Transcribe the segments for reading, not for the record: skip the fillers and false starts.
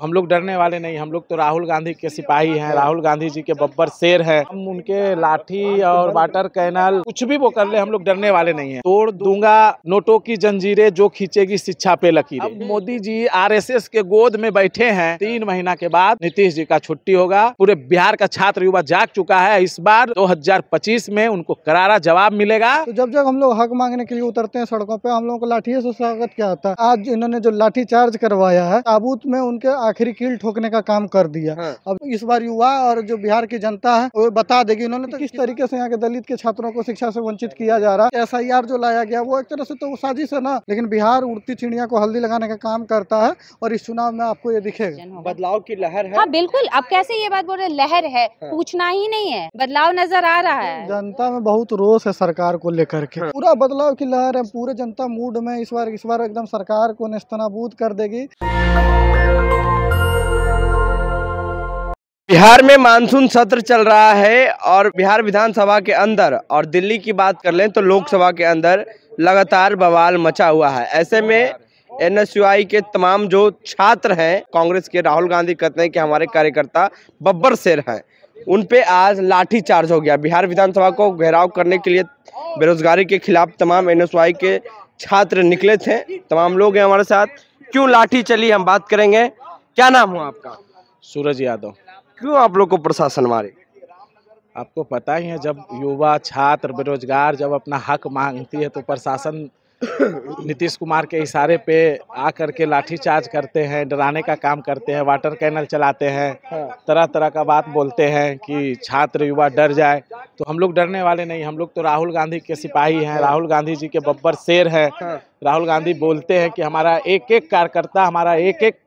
हम लोग डरने वाले नहीं, हम लोग तो राहुल गांधी के सिपाही हैं, राहुल गांधी जी के बब्बर शेर हैं। हम उनके लाठी और वाटर कैनल कुछ भी वो कर ले, हम लोग डरने वाले नहीं हैं। तोड़ दूंगा नोटों की जंजीरें जो खींचेगी शिक्षा पे लकीरें। अब मोदी जी आरएसएस के गोद में बैठे हैं। 3 महीना के बाद नीतीश जी का छुट्टी होगा। पूरे बिहार का छात्र युवा जाग चुका है। इस बार 2025 में उनको करारा जवाब मिलेगा। तो जब जब हम लोग हक मांगने के लिए उतरते हैं सड़कों पे, हम लोगों को लाठी से स्वागत क्या होता है। आज इन्होंने जो लाठी चार्ज करवाया है, ताबूत में उनके आखिरी कील ठोकने का काम कर दिया। अब इस बार युवा और जो बिहार की जनता है वो बता देगी इन्होंने तो किस तरीके से यहाँ के दलित के छात्रों को शिक्षा से वंचित किया जा रहा है। SIR जो लाया गया वो एक तरह से तो वो साजिश है ना, लेकिन बिहार उड़ती चिड़िया को हल्दी लगाने का काम करता है और इस चुनाव में आपको ये दिखेगा। बदलाव की लहर है। हाँ बिल्कुल, अब कैसे ये बात बोल रहे, लहर है, पूछना ही नहीं है, बदलाव नजर आ रहा है। जनता में बहुत रोष है सरकार को लेकर के, पूरा बदलाव की लहर है। पूरे जनता मूड में इस बार एकदम सरकार को नेस्तनाबूद कर देगी। बिहार में मानसून सत्र चल रहा है और बिहार विधानसभा के अंदर और दिल्ली की बात कर लें तो लोकसभा के अंदर लगातार बवाल मचा हुआ है। ऐसे में NSUI के तमाम जो छात्र हैं, कांग्रेस के राहुल गांधी कहते हैं कि हमारे कार्यकर्ता बब्बर शेर हैं, उन पे आज लाठी चार्ज हो गया। बिहार विधानसभा को घेराव करने के लिए बेरोजगारी के खिलाफ तमाम NSUI के छात्र निकले थे। तमाम लोग हैं हमारे साथ। क्यों लाठी चली, हम बात करेंगे। क्या नाम हुआ आपका? सूरज यादव। क्यों आप लोग को प्रशासन मारे? आपको पता ही है, जब युवा छात्र बेरोजगार जब अपना हक मांगती है तो प्रशासन नीतीश कुमार के इशारे पे आकर के लाठीचार्ज करते हैं, डराने का काम करते हैं, वाटर कैनल चलाते हैं, तरह तरह का बात बोलते हैं कि छात्र युवा डर जाए। तो हम लोग डरने वाले नहीं, हम लोग तो राहुल गांधी के सिपाही हैं, राहुल गांधी जी के बब्बर शेर हैं। राहुल गांधी बोलते हैं कि हमारा एक एक कार्यकर्ता, हमारा एक एक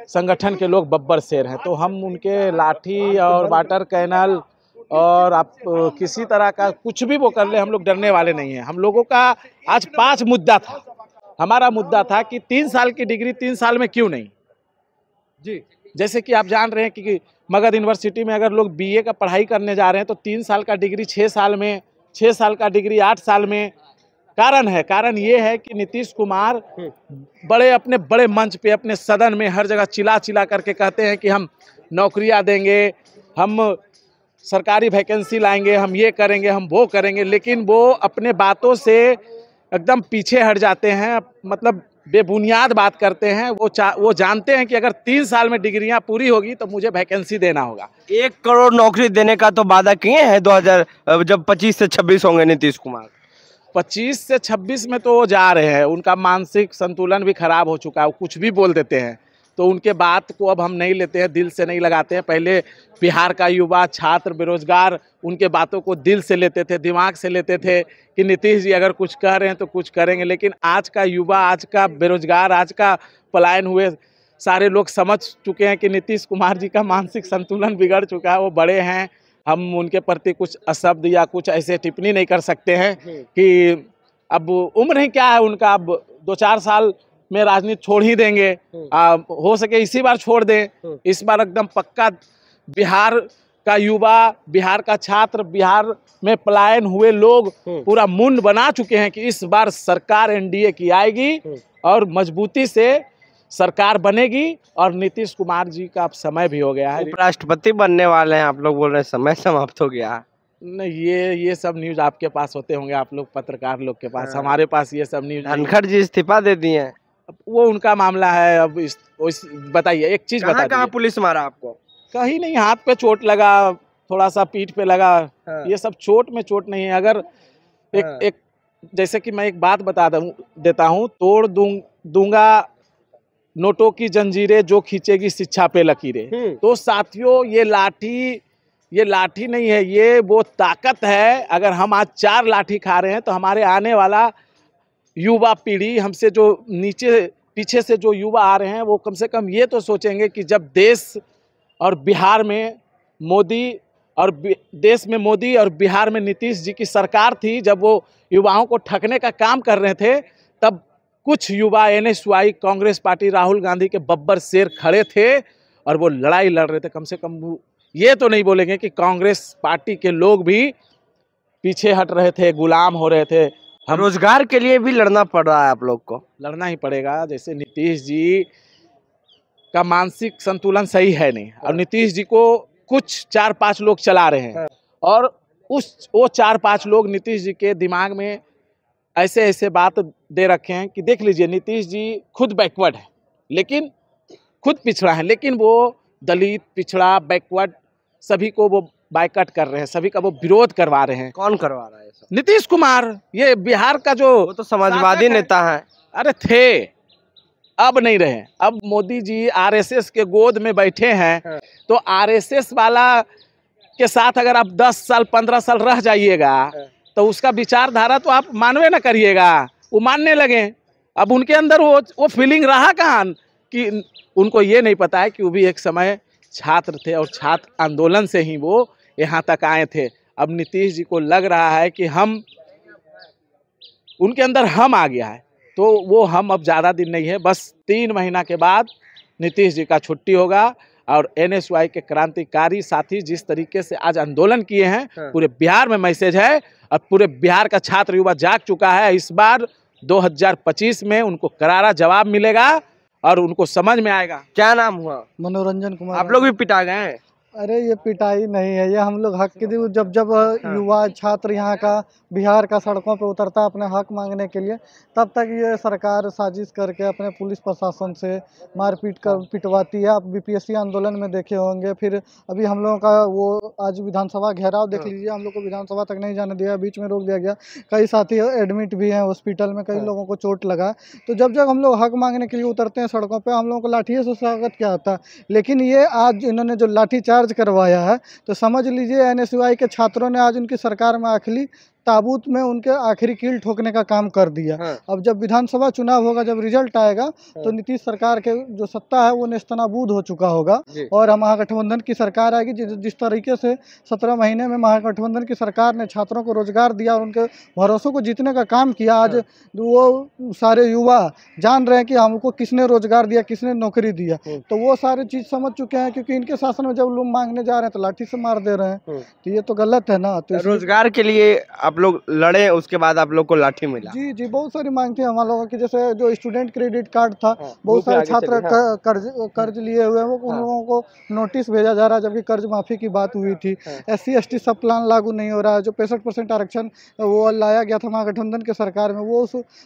संगठन के लोग बब्बर शेर हैं। तो हम उनके लाठी और वाटर कैनल और आप किसी तरह का कुछ भी वो कर ले, हम लोग डरने वाले नहीं हैं। हम लोगों का आज 5 मुद्दा था। हमारा मुद्दा था कि 3 साल की डिग्री 3 साल में क्यों नहीं जी। जैसे कि आप जान रहे हैं कि मगध यूनिवर्सिटी में अगर लोग BA का पढ़ाई करने जा रहे हैं तो 3 साल का डिग्री 6 साल में, 6 साल का डिग्री 8 साल में। कारण ये है कि नीतीश कुमार अपने बड़े मंच पे, अपने सदन में हर जगह चिल्ला चिल्ला करके कहते हैं कि हम नौकरियां देंगे, हम सरकारी वैकेंसी लाएंगे, हम ये करेंगे, हम वो करेंगे, लेकिन वो अपने बातों से एकदम पीछे हट जाते हैं। मतलब बेबुनियाद बात करते हैं। वो जानते हैं कि अगर 3 साल में डिग्रियां पूरी होगी तो मुझे वैकेंसी देना होगा। 1 करोड़ नौकरी देने का तो वादा किए हैं 2000 जब 25 से 26 होंगे नीतीश कुमार। 25 से 26 में तो वो जा रहे हैं। उनका मानसिक संतुलन भी खराब हो चुका है, वो कुछ भी बोल देते हैं। तो उनके बात को अब हम नहीं लेते हैं, दिल से नहीं लगाते हैं। पहले बिहार का युवा छात्र बेरोजगार उनके बातों को दिल से लेते थे, दिमाग से लेते थे कि नीतीश जी अगर कुछ कह रहे हैं तो कुछ करेंगे। लेकिन आज का युवा, आज का बेरोजगार, आज का पलायन हुए सारे लोग समझ चुके हैं कि नीतीश कुमार जी का मानसिक संतुलन बिगड़ चुका है। वो बड़े हैं, हम उनके प्रति कुछ अशब्द या कुछ ऐसे टिप्पणी नहीं कर सकते हैं कि अब उम्र ही क्या है उनका। अब 2-4 साल में राजनीति छोड़ ही देंगे। हो सके इसी बार छोड़ दें। इस बार एकदम पक्का बिहार का युवा, बिहार का छात्र, बिहार में पलायन हुए लोग पूरा मुंड बना चुके हैं कि इस बार सरकार NDA की आएगी और मजबूती से सरकार बनेगी। और नीतीश कुमार जी का अब समय भी हो गया है, उपराष्ट्रपति बनने वाले हैं। आप लोग बोल रहे हैं समय समाप्त हो गया। नहीं, ये सब न्यूज आपके पास होते होंगे, आप लोग पत्रकार लोग के पास। हमारे पास ये सब न्यूज। धनखड़ जी इस्तीफा दे दिए हैं, वो उनका मामला है। अब बताइए, एक चीज बताइए, कहाँ पुलिस मारा आपको? कहीं नहीं, हाथ पे चोट लगा, थोड़ा सा पीठ पे लगा। ये सब चोट में चोट नहीं है। अगर एक जैसे कि मैं एक बात बता देता हूँ, तोड़ दूंगा नोटों की जंजीरें जो खींचेगी शिक्षा पे लकीरें। तो साथियों, ये लाठी नहीं है, ये वो ताकत है। अगर हम आज 4 लाठी खा रहे हैं तो हमारे आने वाला युवा पीढ़ी, हमसे जो पीछे से जो युवा आ रहे हैं, वो कम से कम ये तो सोचेंगे कि जब देश में मोदी और बिहार में नीतीश जी की सरकार थी, जब वो युवाओं को ठगने का काम कर रहे थे, तब कुछ युवा NSUI कांग्रेस पार्टी राहुल गांधी के बब्बर शेर खड़े थे और वो लड़ाई लड़ रहे थे। कम से कम ये तो नहीं बोलेंगे कि कांग्रेस पार्टी के लोग भी पीछे हट रहे थे, गुलाम हो रहे थे। हम रोजगार के लिए भी लड़ना पड़ रहा है। आप लोग को लड़ना ही पड़ेगा। जैसे नीतीश जी का मानसिक संतुलन सही है नहीं। और नीतीश जी को कुछ 4-5 लोग चला रहे हैं और वो 4-5 लोग नीतीश जी के दिमाग में ऐसे ऐसे बात दे रखे हैं कि देख लीजिए, नीतीश जी खुद बैकवर्ड है, लेकिन खुद पिछड़ा है, लेकिन वो दलित, पिछड़ा, बैकवर्ड सभी को वो बाइकआउट कर रहे हैं, सभी का वो विरोध करवा रहे हैं। कौन करवा रहा है सब? नीतीश कुमार, ये बिहार का जो वो तो समाजवादी नेता है। अरे थे, अब नहीं रहे। अब मोदी जी आरएसएस के गोद में बैठे हैं, तो आरएसएस वाला के साथ अगर आप 10 साल 15 साल रह जाइएगा तो उसका विचारधारा तो आप मानवे ना करिएगा, वो मानने लगे। अब उनके अंदर वो फीलिंग रहा कहाँ कि उनको ये नहीं पता है कि वो भी एक समय छात्र थे और छात्र आंदोलन से ही वो यहाँ तक आए थे। अब नीतीश जी को लग रहा है कि उनके अंदर हम आ गया है, तो वो हम अब ज़्यादा दिन नहीं है, बस 3 महीना के बाद नीतीश जी का छुट्टी होगा। और एनएसयूआई के क्रांतिकारी साथी जिस तरीके से आज आंदोलन किए हैं, पूरे बिहार में मैसेज है और पूरे बिहार का छात्र युवा जाग चुका है। इस बार 2025 में उनको करारा जवाब मिलेगा और उनको समझ में आएगा। क्या नाम हुआ? मनोरंजन कुमार। आप लोग भी पिटा गए हैं? अरे ये पिटाई नहीं है, ये हम लोग हक के लिए जब युवा छात्र यहाँ का बिहार का सड़कों पे उतरता है अपने हक मांगने के लिए, तब तक ये सरकार साजिश करके अपने पुलिस प्रशासन से मारपीट कर पिटवाती है। आप बीपीएससी आंदोलन में देखे होंगे, फिर अभी हम लोगों का वो आज विधानसभा घेराव देख लीजिए, हम लोग को विधानसभा तक नहीं जाने दिया, बीच में रोक दिया गया। कई साथी एडमिट भी हैं हॉस्पिटल में, कई लोगों को चोट लगा। तो जब जब हम लोग हक मांगने के लिए उतरते हैं सड़कों पर, हम लोगों को लाठियों से स्वागत किया जाता है। लेकिन ये आज इन्होंने जो लाठी चार्ज करवाया है, तो समझ लीजिए एनएसयूआई के छात्रों ने आज उनकी सरकार में आखिरी ताबूत में उनके आखिरी कील ठोकने का काम कर दिया। अब जब विधानसभा चुनाव होगा, जब रिजल्ट आएगा, तो नीतीश सरकार के जो सत्ता है वो नेस्तनाबूद हो चुका होगा और महागठबंधन की सरकार आएगी। जिस तरीके से 17 महीने में महागठबंधन की सरकार ने छात्रों को रोजगार दिया और उनके भरोसों को जीतने का काम किया, आज वो सारे युवा जान रहे हैं कि हमको किसने रोजगार दिया, किसने नौकरी दिया। तो वो सारी चीज समझ चुके हैं, क्योंकि इनके शासन में जब लोग मांगने जा रहे हैं तो लाठी से मार दे रहे हैं। तो ये तो गलत है ना। तो रोजगार के लिए आप लोग लड़े, उसके बाद आप लोग को लाठी मिला? जी, बहुत सारी मांग थी हम लोगों की। जैसे जो स्टूडेंट क्रेडिट कार्ड था, बहुत सारे छात्र कर्ज लिए हुए हैं, उन लोगों को नोटिस भेजा जा रहा है, जबकि कर्ज माफी की बात हुई थी। SC/ST सब प्लान लागू नहीं हो रहा है। जो 65% आरक्षण वो लाया गया था महागठबंधन के सरकार में, वो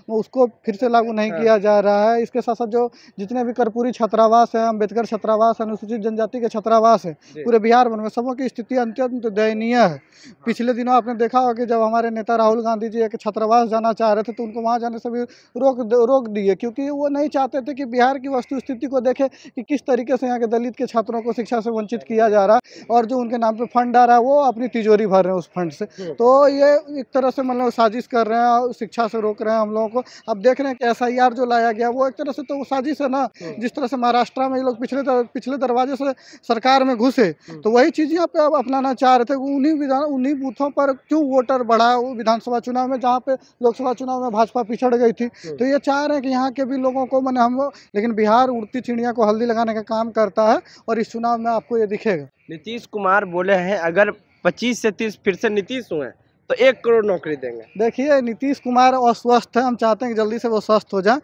उसको फिर से लागू नहीं किया जा रहा है। इसके साथ साथ जो जितने भी कर्पूरी छात्रावास है, अम्बेडकर छात्रावास, अनुसूचित जनजाति के छात्रावास है, पूरे बिहार में सबों की स्थिति अत्यंत दयनीय है। पिछले दिनों आपने देखा होगा कि जब हमारे नेता राहुल गांधी जी एक छात्रावास जाना चाह रहे थे, तो उनको वहां जाने से भी रोक दिए, क्योंकि वो नहीं चाहते थे कि बिहार की वस्तु स्थिति को देखे कि किस तरीके से यहाँ के दलित के छात्रों को शिक्षा से वंचित किया जा रहा है, और जो उनके नाम पे फंड आ रहा है वो अपनी तिजोरी भर रहे हैं उस फंड से। तो ये एक तरह से मतलब साजिश कर रहे हैं, शिक्षा से रोक रहे हैं हम लोगों को। अब देख रहे हैं कि SIR जो लाया गया वो एक तरह से तो साजिश है ना। जिस तरह से महाराष्ट्र में ये लोग पिछले दरवाजे से सरकार में घुसे, तो वही चीज यहाँ पे अब अपनाना चाह रहे थे। उन्हीं बूथों पर क्यों वोटर बढ़ा विधानसभा चुनाव में, जहाँ पे लोकसभा चुनाव में भाजपा पिछड़ गई थी। तो ये चाह रहे हैं कि यहाँ के भी लोगों को मैंने हम, लेकिन बिहार उड़ती चिड़िया को हल्दी लगाने का काम करता है, और इस चुनाव में आपको ये दिखेगा। नीतीश कुमार बोले हैं अगर 25 से 30 फिर से नीतीश हुए तो 1 करोड़ नौकरी देंगे। देखिए, नीतीश कुमार अस्वस्थ है, हम चाहते हैं कि जल्दी से वो स्वस्थ हो जाए।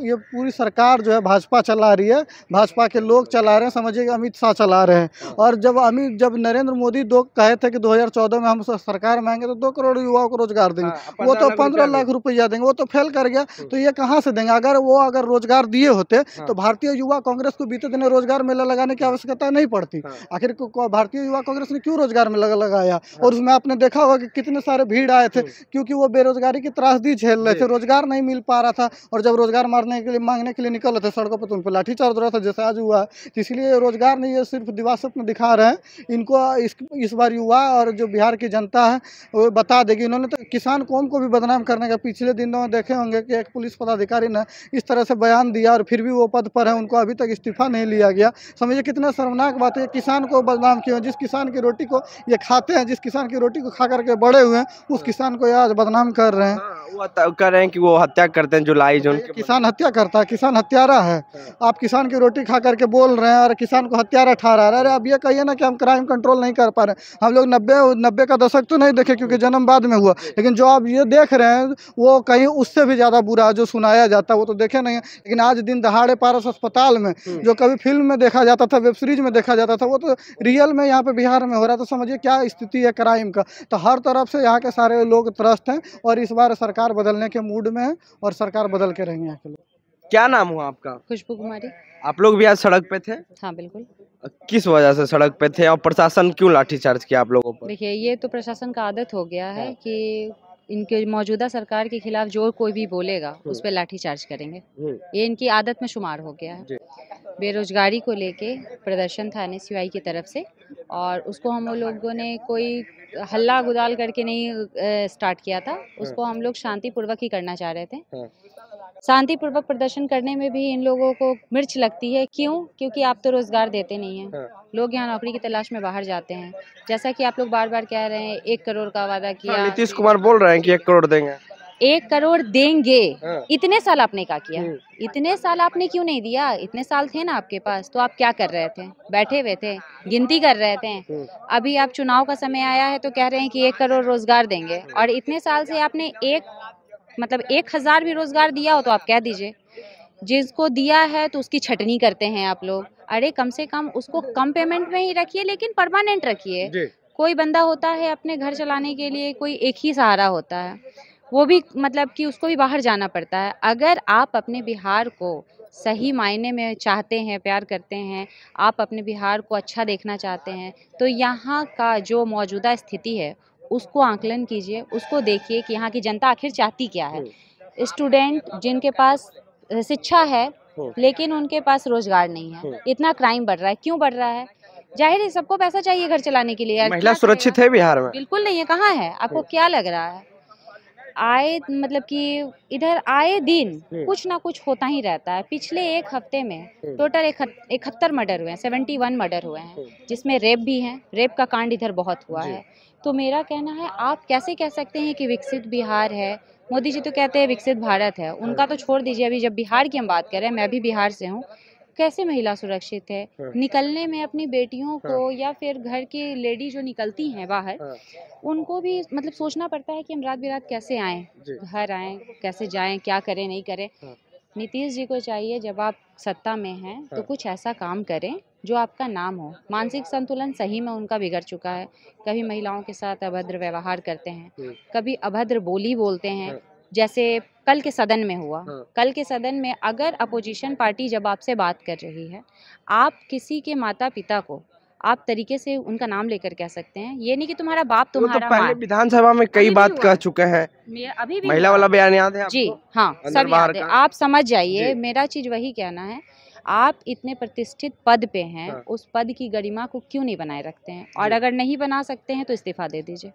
ये पूरी सरकार जो है भाजपा चला रही है, भाजपा के लोग चला रहे हैं, समझिए अमित शाह चला रहे हैं। और जब नरेंद्र मोदी कहे थे कि 2014 में हम सरकार में आएंगे तो 2 करोड़ युवाओं को रोजगार देंगे, वो तो 15 लाख रुपया देंगे, वो तो फेल कर गया। तो ये कहाँ से देंगे? अगर रोजगार दिए होते तो भारतीय युवा कांग्रेस को बीते दिन रोजगार मेला लगाने की आवश्यकता नहीं पड़ती। आखिर भारतीय युवा कांग्रेस ने क्यों रोजगार मेला लगाया? और उसमें आपने देखा होगा कितने सारे भीड़ आए थे, क्योंकि वो बेरोजगारी की त्रासदी झेल रहे थे, रोजगार नहीं मिल पा रहा था। और जब रोजगार मांगने के लिए निकल रहे थे सड़कों पर, तो उन पर लाठीचार्ज हो रहा था, जैसे आज हुआ। तो इसलिए रोजगार नहीं, ये सिर्फ दिवास्वप्न में दिखा रहे हैं। इनको इस बार युवा और जो बिहार की जनता है वो बता देगी। इन्होंने तो किसान कौम को भी बदनाम करने का पिछले दिनों देखे होंगे कि एक पुलिस पदाधिकारी ने इस तरह से बयान दिया, और फिर भी वो पद पर है, उनको अभी तक इस्तीफा नहीं लिया गया। समझिए कितना शर्मनाक बात है। किसान को बदनाम किया, जिस किसान की रोटी को ये खाते हैं, जिस किसान की रोटी को खा करके करके बड़े हुए हैं, उस किसान को आज बदनाम कर रहे हैं। वो कर रहे हैं कि वो हत्या करते हैं जुलाई जो उनके किसान हत्या करता है, किसान हत्यारा है। आप किसान की रोटी खा करके बोल रहे हैं और किसान को हत्यारा ठहरा रहे हैं। अरे अब ये कहिए ना कि हम क्राइम कंट्रोल नहीं कर पा रहे। हम लोग 90 का दशक तो नहीं देखे क्योंकि जन्म बाद में हुआ, लेकिन जो आप ये देख रहे हैं वो कहीं उससे भी ज़्यादा बुरा जो सुनाया जाता है वो तो देखे नहीं है। लेकिन आज दिन दहाड़े पारस अस्पताल में जो कभी फिल्म में देखा जाता था, वेब सीरीज में देखा जाता था, वो तो रियल में यहाँ पे बिहार में हो रहा है। तो समझिए क्या स्थिति है क्राइम का। तो हर तरफ से यहाँ के सारे लोग त्रस्त हैं और इस बार सरकार बदलने के मूड में है और सरकार बदल के रहेंगे यहाँ के लोग। क्या नाम हुआ आपका? खुशबू कुमारी। आप लोग भी आज सड़क पे थे? हाँ बिल्कुल। किस वजह से सड़क पे थे और प्रशासन क्यों लाठीचार्ज किया आप लोगों पर? देखिए ये तो प्रशासन का आदत हो गया है कि इनके मौजूदा सरकार के खिलाफ जो कोई भी बोलेगा उस पर लाठीचार्ज करेंगे। ये इनकी आदत में शुमार हो गया है। बेरोजगारी को लेके प्रदर्शन था NSUI की तरफ से और उसको हम लोगों ने कोई हल्ला गुदाल करके नहीं स्टार्ट किया था। उसको हम लोग शांतिपूर्वक ही करना चाह रहे थे। शांतिपूर्वक प्रदर्शन करने में भी इन लोगों को मिर्च लगती है। क्यों? क्योंकि आप तो रोजगार देते नहीं हैं। लोग यहाँ नौकरी की तलाश में बाहर जाते हैं। जैसा कि आप लोग बार बार कह रहे हैं 1 करोड़ का वादा किया। नीतीश कुमार बोल रहे हैं कि 1 करोड़ देंगे। 1 करोड़ देंगे। इतने साल आपने क्या किया? इतने साल आपने क्यों नहीं दिया? इतने साल थे ना आपके पास, तो आप क्या कर रहे थे? बैठे हुए थे, गिनती कर रहे थे। अभी आप चुनाव का समय आया है तो कह रहे हैं कि 1 करोड़ रोजगार देंगे और इतने साल से आपने 1000 भी रोजगार दिया हो तो आप कह दीजिए। जिसको दिया है तो उसकी छटनी करते हैं आप लोग। अरे कम से कम उसको कम पेमेंट में ही रखिए लेकिन परमानेंट रखिए। कोई बंदा होता है अपने घर चलाने के लिए कोई एक ही सहारा होता है, वो भी मतलब कि उसको भी बाहर जाना पड़ता है। अगर आप अपने बिहार को सही मायने में चाहते हैं, प्यार करते हैं, आप अपने बिहार को अच्छा देखना चाहते हैं तो यहाँ का जो मौजूदा स्थिति है उसको आकलन कीजिए, उसको देखिए कि यहाँ की जनता आखिर चाहती क्या है। स्टूडेंट जिनके पास शिक्षा है लेकिन उनके पास रोजगार नहीं है। इतना क्राइम बढ़ रहा है, क्यों बढ़ रहा है? जाहिर है सबको पैसा चाहिए घर चलाने के लिए। महिला सुरक्षित है बिहार में? बिल्कुल नहीं है। कहाँ है? आपको क्या लग रहा है? आए मतलब कि इधर आए दिन कुछ ना कुछ होता ही रहता है। पिछले 1 हफ्ते में टोटल 71 मर्डर हुए हैं, 71 मर्डर हुए हैं, जिसमें रेप भी हैं। रेप का कांड इधर बहुत हुआ है। तो मेरा कहना है आप कैसे कह सकते हैं कि विकसित बिहार है? मोदी जी तो कहते हैं विकसित भारत है। उनका तो छोड़ दीजिए, अभी जब बिहार की हम बात कर रहे हैं, मैं भी बिहार से हूँ। कैसे महिला सुरक्षित है? निकलने में अपनी बेटियों को या फिर घर की लेडी जो निकलती हैं बाहर, उनको भी मतलब सोचना पड़ता है कि हम रात बिरात कैसे आएँ, घर आएँ, कैसे जाएं, क्या करें नहीं करें। नीतीश जी को चाहिए जब आप सत्ता में हैं तो कुछ ऐसा काम करें जो आपका नाम हो। मानसिक संतुलन सही में उनका बिगड़ चुका है। कभी महिलाओं के साथ अभद्र व्यवहार करते हैं, कभी अभद्र बोली बोलते हैं। जैसे कल के सदन में हुआ, कल के सदन में अगर अपोजिशन पार्टी जब आपसे बात कर रही है, आप किसी के माता पिता को आप तरीके से उनका नाम लेकर कह सकते हैं। ये नहीं कि तुम्हारा बाप तुम्हारा तो पहले विधानसभा में कई बात कह चुके हैं। अभी भी महिला वाला बयान याद है आपको? जी हाँ, सब याद है। आप समझ जाइए, मेरा चीज वही कहना है। आप इतने प्रतिष्ठित पद पे हैं, उस पद की गरिमा को क्यों नहीं बनाए रखते हैं? और अगर नहीं बना सकते हैं तो इस्तीफा दे दीजिए।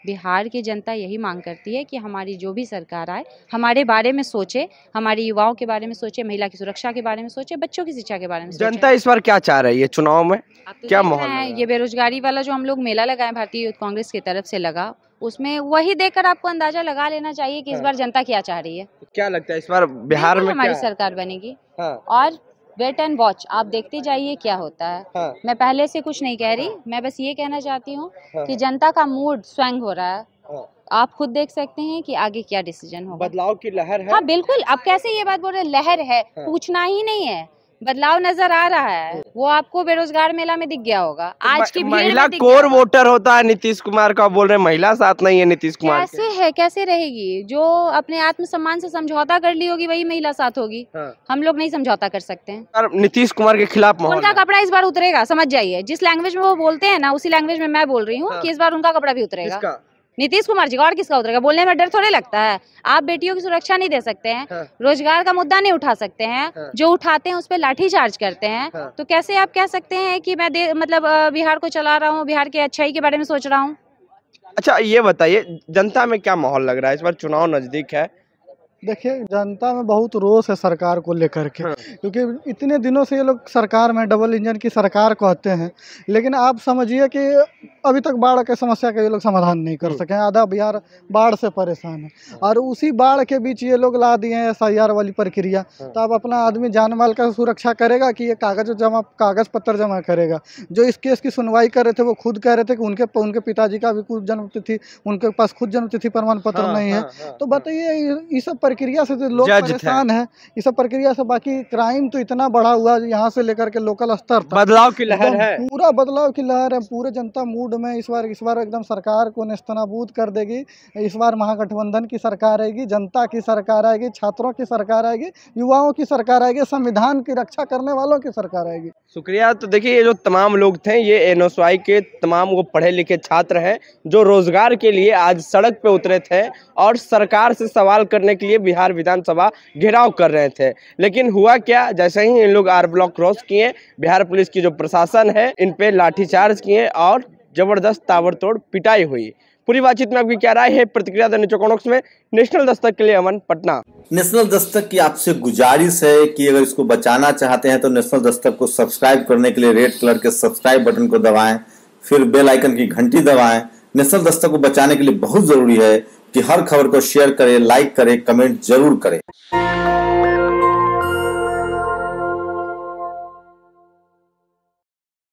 बिहार की जनता यही मांग करती है कि हमारी जो भी सरकार आए हमारे बारे में सोचे, हमारे युवाओं के बारे में सोचे, महिला की सुरक्षा के बारे में सोचे, बच्चों की शिक्षा के बारे में सोचे। जनता इस बार क्या चाह रही है चुनाव में? क्या माहौल है? ये बेरोजगारी वाला जो हम लोग मेला लगाए भारतीय युथ कांग्रेस की तरफ से लगा, उसमें वही देखकर आपको अंदाजा लगा लेना चाहिए कि इस बार जनता क्या चाह रही है। क्या लगता है इस बार बिहार में हमारी सरकार बनेगी? और वेट एंड वॉच, आप देखते जाइए क्या होता है। मैं पहले से कुछ नहीं कह रही, मैं बस ये कहना चाहती हूँ कि जनता का मूड स्वैंग हो रहा है। आप खुद देख सकते हैं कि आगे क्या डिसीजन होगा। बदलाव की लहर है। हाँ बिल्कुल। अब कैसे ये बात बोल रहे, लहर है? पूछना ही नहीं है, बदलाव नजर आ रहा है। वो आपको बेरोजगार मेला में दिख गया होगा। आज की महिला कोर वोटर होता है नीतीश कुमार का, बोल रहे महिला साथ नहीं है नीतीश कुमार। कैसे है, कैसे रहेगी? जो अपने आत्मसम्मान से समझौता कर ली होगी वही महिला साथ होगी। हम लोग नहीं समझौता कर सकते हैं। नीतीश कुमार के खिलाफ उनका कपड़ा इस बार उतरेगा, समझ जाइए। जिस लैंग्वेज में वो बोलते हैं ना, उसी लैंग्वेज में मैं बोल रही हूँ कि इस बार उनका कपड़ा भी उतरेगा। नीतीश कुमार जी का। और किसका उतरेगा? बोलने में डर थोड़े लगता है। आप बेटियों की सुरक्षा नहीं दे सकते हैं, रोजगार का मुद्दा नहीं उठा सकते हैं, जो उठाते हैं उस पर लाठी चार्ज करते हैं। तो कैसे आप कह सकते हैं कि मैं मतलब बिहार को चला रहा हूँ, बिहार की अच्छाई के बारे में सोच रहा हूँ? अच्छा ये बताइए जनता में क्या माहौल लग रहा है? इस बार चुनाव नजदीक है, देखिए, जनता में बहुत रोष है सरकार को लेकर के, क्योंकि इतने दिनों से ये लोग सरकार में डबल इंजन की सरकार कहते हैं, लेकिन आप समझिए कि अभी तक बाढ़ के समस्या का ये लोग समाधान नहीं कर सके हैं। आधा बिहार बाढ़ से परेशान है और उसी बाढ़ के बीच ये लोग ला दिए हैं SIR वाली प्रक्रिया। तो अब अपना आदमी जान माल का सुरक्षा करेगा कि ये कागज पत्र जमा करेगा? जो इस केस की सुनवाई कर रहे थे वो खुद कह रहे थे कि उनके पिताजी का भी कुछ जन्मतिथि, उनके पास खुद जन्मतिथि प्रमाण पत्र नहीं है। तो बताइए, ये सब प्रक्रिया से तो लोग परेशान है, इस सब प्रक्रिया से। बाकी क्राइम तो इतना बढ़ा हुआ है यहाँ से लेकर के लोकल स्तर तक, बदलाव की लहर है, पूरा बदलाव की लहर है। पूरे जनता मूड में इस बार एकदम सरकार को नेस्तनाबूद कर देगी। इस बार महागठबंधन की सरकार आएगी, जनता की सरकार आएगी, छात्रों की सरकार आएगी, युवाओं की सरकार आएगी, संविधान की रक्षा करने वालों की सरकार आएगी। शुक्रिया। तो देखिए, ये जो तमाम लोग थे, ये NSY के तमाम वो पढ़े लिखे छात्र हैं जो रोजगार के लिए आज सड़क पे उतरे थे और सरकार से सवाल करने के लिए बिहार विधानसभा घेराव कर रहे थे। लेकिन हुआ क्या, जैसे ही इन लोग R ब्लॉक क्रॉस किए, बिहार पुलिस की जो प्रशासन है इन पे लाठीचार्ज किए और जबरदस्त ताबड़तोड़ पिटाई हुई। पूरी बातचीत में आपकी क्या राय है? प्रतिक्रिया देने चौकनोक्स में। नेशनल दस्तक के लिए अमन, पटना। नेशनल दस्तक की आपसे गुजारिश है कि अगर इसको बचाना चाहते हैं तो नेशनल दस्तक को सब्सक्राइब करने के लिए रेड कलर के सब्सक्राइब बटन को दबाएं, फिर बेल आइकन की घंटी दबाएं। नेशनल दस्तक को बचाने के लिए बहुत जरूरी है कि हर खबर को शेयर करें, लाइक करें, कमेंट जरूर करें।